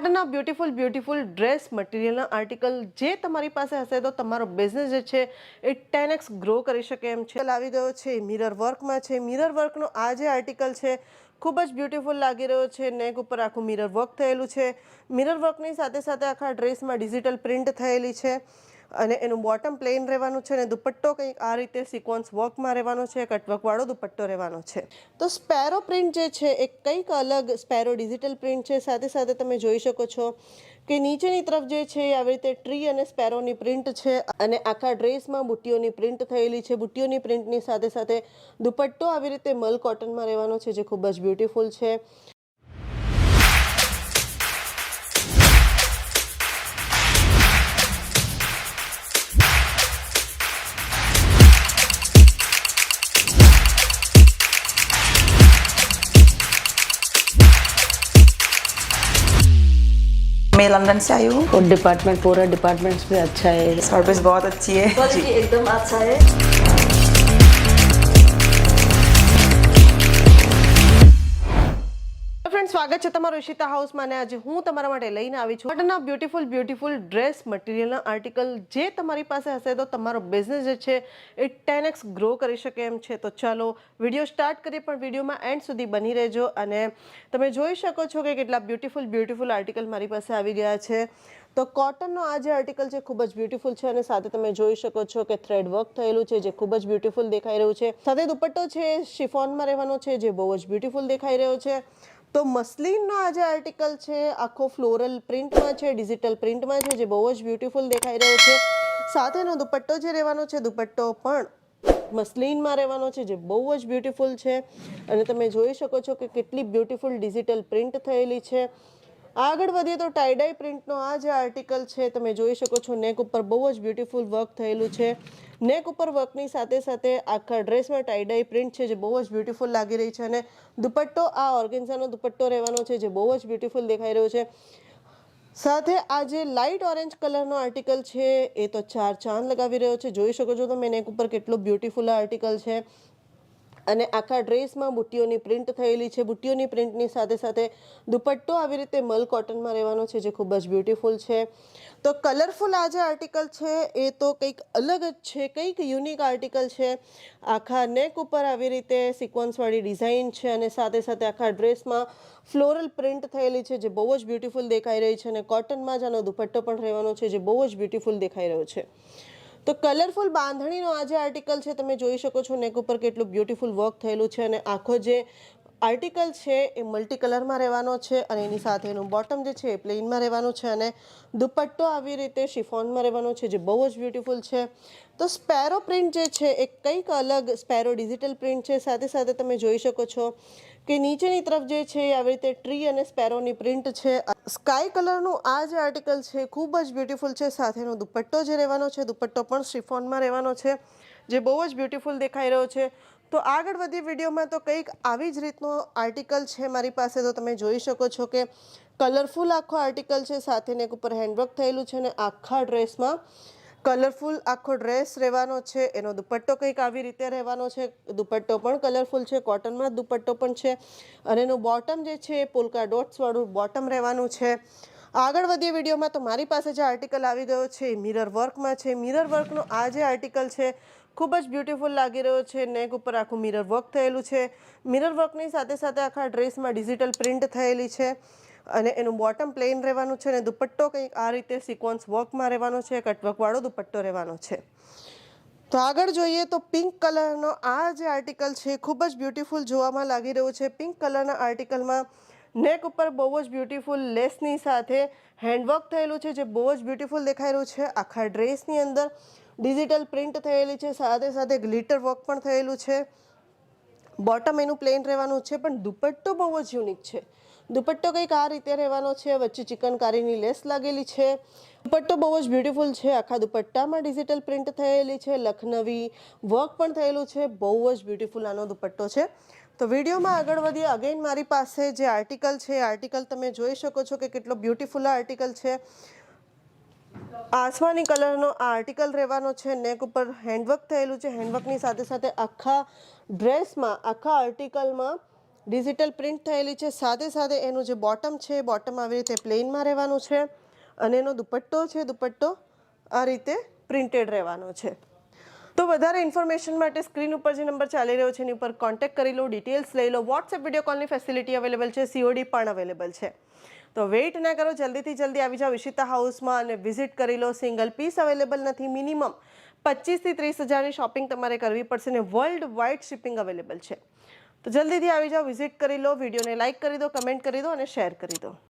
કોટનના beautiful dress મટીરિયલના article જે તમારી પાસે હશે તો તમારો બિઝનેસ જે છે એ 10x ગ્રો કરી શકે એમ છે. આવી ગયો છે મિરર વર્કમાં છે. મિરર વર્કનો આ જે આર્ટિકલ છે ખૂબ જ બ્યુટીફુલ લાગી રહ્યો છે. નેક ઉપર આખું મિરર વર્ક થયેલું છે. મિરર વર્કની સાથે સાથે આખા ડ્રેસમાં ડિજિટલ પ્રિન્ટ થયેલી છે અને એનું બોટમ પ્લેન રહેવાનું છે અને દુપટ્ટો કંઈક આ રીતે સિક્વન્સ વર્કમાં રહેવાનો છે. કટવર્કવાળો દુપટ્ટો રહેવાનો છે. તો સ્પેરો પ્રિન્ટ જે છે એ કંઈક અલગ સ્પેરો ડિજિટલ પ્રિન્ટ છે. સાથે સાથે તમે જોઈ શકો છો કે નીચેની તરફ જે છે એ આવી રીતે ટ્રી અને સ્પેરોની પ્રિન્ટ છે અને આખા ડ્રેસમાં બુટ્ટીઓની પ્રિન્ટ થયેલી છે. બુટ્ટીઓની પ્રિન્ટની સાથે સાથે દુપટ્ટો આવી રીતે મલ કોટનમાં રહેવાનો છે જે ખૂબ જ બ્યુટીફુલ છે. मैं लंदन से आई हूँ और डिपार्टमेंट पूरा डिपार्टमेंट्स भी अच्छा है, सर्विस बहुत अच्छी है क्वालिटी एकदम अच्छा है। ફ્રેન્ડ, સ્વાગત છે તમારું ઈશિતા હાઉસમાં અને આજે હું તમારા માટે લઈને આવી છું કોટનના બ્યુટીફુલ ડ્રેસ મટીરિયલના આર્ટિકલ જે તમારી પાસે હશે તો તમારો બિઝનેસ જે છે એ 10x ગ્રો કરી શકે એમ છે. તો ચાલો વિડીયો સ્ટાર્ટ કરીએ, પણ વિડીયોમાં એન્ડ સુધી બની રહેજો અને તમે જોઈ શકો છો કે કેટલા બ્યુટીફુલ આર્ટિકલ મારી પાસે આવી ગયા છે. તો કોટનનો આ જે આર્ટિકલ છે ખૂબ જ બ્યુટીફુલ છે અને સાથે તમે જોઈ શકો છો કે થ્રેડ વર્ક થયેલું છે જે ખૂબ જ બ્યુટીફુલ દેખાઈ રહ્યું છે. સાથે દુપટ્ટો છે શિફોનમાં રહેવાનો છે જે બહુ જ બ્યુટીફુલ દેખાઈ રહ્યો છે. તો મસલિનનો આ જે આર્ટિકલ છે આખો ફ્લોરલ પ્રિન્ટમાં છે, ડિજિટલ પ્રિન્ટમાં છે જે બહુ જ બ્યુટીફુલ દેખાઈ રહ્યો છે. સાથેનો દુપટ્ટો જે રહેવાનો છે દુપટ્ટો પણ મસલિનમાં રહેવાનો છે જે બહુ જ બ્યુટીફુલ છે અને તમે જોઈ શકો છો કે કેટલી બ્યુટીફુલ ડિજિટલ પ્રિન્ટ થયેલી છે. આગળ વધીએ તો ટાઈડાઈ પ્રિન્ટનો આ જે આર્ટિકલ છે તમે જોઈ શકો છો નેક ઉપર બહુ જ બ્યુટીફુલ વર્ક થયેલું છે. નેક ઉપર વર્કની સાથે સાથે આખા ડ્રેસમાં ટાઈડાઈ પ્રિન્ટ છે જે બહુ જ બ્યુટીફુલ લાગી રહી છે અને દુપટ્ટો આ ઓર્ગેન્ઝાનો દુપટ્ટો રહેવાનો છે જે બહુ જ બ્યુટીફુલ દેખાઈ રહ્યો છે. સાથે આ જે લાઇટ ઓરેન્જ કલરનો આર્ટિકલ છે એ તો ચાર ચાંદ લગાવી રહ્યો છે. જોઈ શકો છો તમે નેક ઉપર કેટલો બ્યુટીફુલ આર્ટિકલ છે અને આખા ડ્રેસમાં બુટ્ટીઓની પ્રિન્ટ થયેલી છે. બુટ્ટીઓની પ્રિન્ટની સાથે સાથે દુપટ્ટો આવી રીતે મલ કોટનમાં રહેવાનો છે જે ખૂબ જ બ્યુટીફુલ છે. તો કલરફુલ આ જે આર્ટિકલ છે એ તો કંઈક અલગ જ છે, કંઈક યુનિક આર્ટિકલ છે. આખા નેક ઉપર આવી રીતે સિક્વન્સવાળી ડિઝાઇન છે અને સાથે સાથે આખા ડ્રેસમાં ફ્લોરલ પ્રિન્ટ થયેલી છે જે બહુ જ બ્યુટીફુલ દેખાઈ રહી છે અને કોટનમાં જ આનો દુપટ્ટો પણ રહેવાનો છે જે બહુ જ બ્યુટીફુલ દેખાઈ રહ્યો છે. તો કલરફુલ બાંધણીનો આ જે આર્ટિકલ છે તમે જોઈ શકો છો નેક ઉપર કેટલું બ્યુટીફુલ વર્ક થયેલું છે અને આખો જે આર્ટિકલ છે એ મલ્ટી કલરમાં રહેવાનો છે અને એની સાથે એનું બોટમ જે છે એ પ્લેનમાં રહેવાનું છે અને દુપટ્ટો આવી રીતે શિફોનમાં રહેવાનો છે જે બહુ જ બ્યુટીફુલ છે. તો સ્પેરો પ્રિન્ટ જે છે એ કંઈક અલગ સ્પેરો ડિજિટલ પ્રિન્ટ છે. સાથે સાથે તમે જોઈ શકો છો કે નીચેની તરફ જે છે એ આવી રીતે ટ્રી અને સ્પેરોની પ્રિન્ટ છે. સ્કાય કલરનું આ જે આર્ટિકલ છે ખૂબ જ બ્યુટીફુલ છે. સાથેનો દુપટ્ટો જે રહેવાનો છે દુપટ્ટો પણ શિફોનમાં રહેવાનો છે જે બહુ જ બ્યુટીફુલ દેખાઈ રહ્યો છે. તો આગળ વધી વિડીયોમાં તો કંઈક આવી જ રીતનો આર્ટિકલ છે મારી પાસે. તો તમે જોઈ શકો છો કે કલરફુલ આખો આર્ટિકલ છે, સાથે નેક ઉપર હેન્ડવર્ક થયેલું છે અને આખા ડ્રેસમાં કલરફુલ આખો ડ્રેસ રહેવાનો છે. એનો દુપટ્ટો કંઈક આવી રીતે રહેવાનો છે. દુપટ્ટો પણ કલરફુલ છે, કોટનમાં દુપટ્ટો પણ છે અને એનું બોટમ જે છે એ પોલ્કા ડોટ્સવાળું બોટમ રહેવાનું છે. આગળ વધીએ વિડીયોમાં તો મારી પાસે જે આર્ટિકલ આવી ગયો છે એ મિરર વર્કમાં છે. મિરર વર્કનો આ જે આર્ટિકલ છે ખૂબ જ બ્યુટીફુલ લાગી રહ્યો છે. નેક ઉપર આખું મિરર વર્ક થયેલું છે. મિરર વર્કની સાથે સાથે આખા ડ્રેસમાં ડિજિટલ પ્રિન્ટ થયેલી છે અને એનું બોટમ પ્લેન રહેવાનું છે અને દુપટ્ટો કંઈક આ રીતે સિક્વન્સ વર્કમાં રહેવાનો છે. કટવર્કવાળો દુપટ્ટો રહેવાનો છે. તો આગળ જોઈએ તો પિંક કલરનો આ જે આર્ટિકલ છે ખૂબ જ બ્યુટીફુલ જોવામાં લાગી રહ્યું છે. પિંક કલરના આર્ટિકલમાં નેક ઉપર બહુ જ બ્યુટીફુલ લેસની સાથે હેન્ડવર્ક થયેલું છે જે બહુ જ બ્યુટીફુલ દેખાઈ રહ્યું છે. આખા ડ્રેસની અંદર ડિજિટલ પ્રિન્ટ થયેલી છે, સાથે સાથે ગ્લિટર વર્ક પણ થયેલું છે. બોટમ એનું પ્લેન રહેવાનું છે પણ દુપટ્ટો બહુ જ યુનિક છે. દુપટ્ટો કંઈક આ રીતે રહેવાનો છે, વચ્ચે ચિકનકારીની લેસ લાગેલી છે. દુપટ્ટો બહુ જ બ્યુટીફુલ છે. આખા દુપટ્ટામાં ડિજિટલ પ્રિન્ટ થયેલી છે, લખનવી વર્ક પણ થયેલું છે. બહુ જ બ્યુટીફુલ આનો દુપટ્ટો છે. તો વિડીયોમાં આગળ વધીએ. અગેન મારી પાસે જે આર્ટિકલ છે આર્ટિકલ તમે જોઈ શકો છો કે કેટલો બ્યુટીફુલ આર્ટિકલ છે. આસમાની કલરનો આ આર્ટિકલ રહેવાનો છે. નેક ઉપર હેન્ડવર્ક થયેલું છે. હેન્ડવર્કની સાથે સાથે આખા ડ્રેસમાં આખા આર્ટિકલમાં ડિજિટલ પ્રિન્ટ થયેલી છે. સાથે સાથે એનું જે બોટમ છે બોટમ આવી રીતે પ્લેનમાં રહેવાનું છે અને એનો દુપટ્ટો છે દુપટ્ટો આ રીતે પ્રિન્ટેડ રહેવાનો છે. તો વધારે ઇન્ફોર્મેશન માટે સ્ક્રીન ઉપર જે નંબર ચાલી રહ્યો છે એની ઉપર કોન્ટેક્ટ કરી લો, ડિટેલ્સ લઈ લો. વોટ્સએપ વિડીયો કોલની ફેસિલિટી અવેલેબલ છે, COD પણ અવેલેબલ છે. તો વેઇટ ના કરો, જલ્દીથી જલ્દી આવી જાઓ ઈશિતા હાઉસમાં અને વિઝિટ કરી લો. સિંગલ પીસ અવેલેબલ નથી, મિનિમમ 25 થી 30 હજારની શોપિંગ તમારે કરવી પડશે ને વર્લ્ડ વાઇડ શિપિંગ અવેલેબલ છે. તો જલ્દીથી આવી જાઓ, વિઝિટ કરી લો, વિડીયોને લાઇક કરી દો, કમેન્ટ કરી દો અને શેર કરી દો.